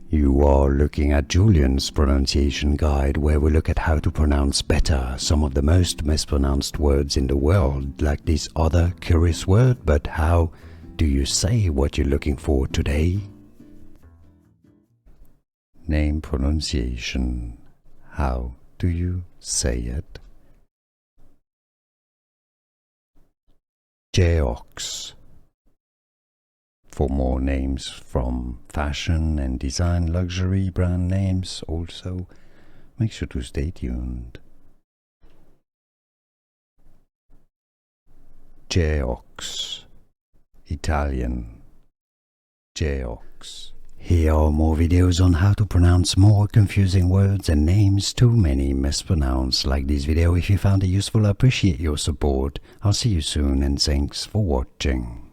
You are looking at Julian's pronunciation guide, where we look at how to pronounce better some of the most mispronounced words in the world, like this other curious word. But how do you say what you're looking for today? Name pronunciation. How do you say it? Geox. For more names from fashion and design luxury brand names, also make sure to stay tuned. Geox. Italian. Geox. Here are more videos on how to pronounce more confusing words and names too many mispronounced. Like this video if you found it useful. I appreciate your support. I'll see you soon and thanks for watching.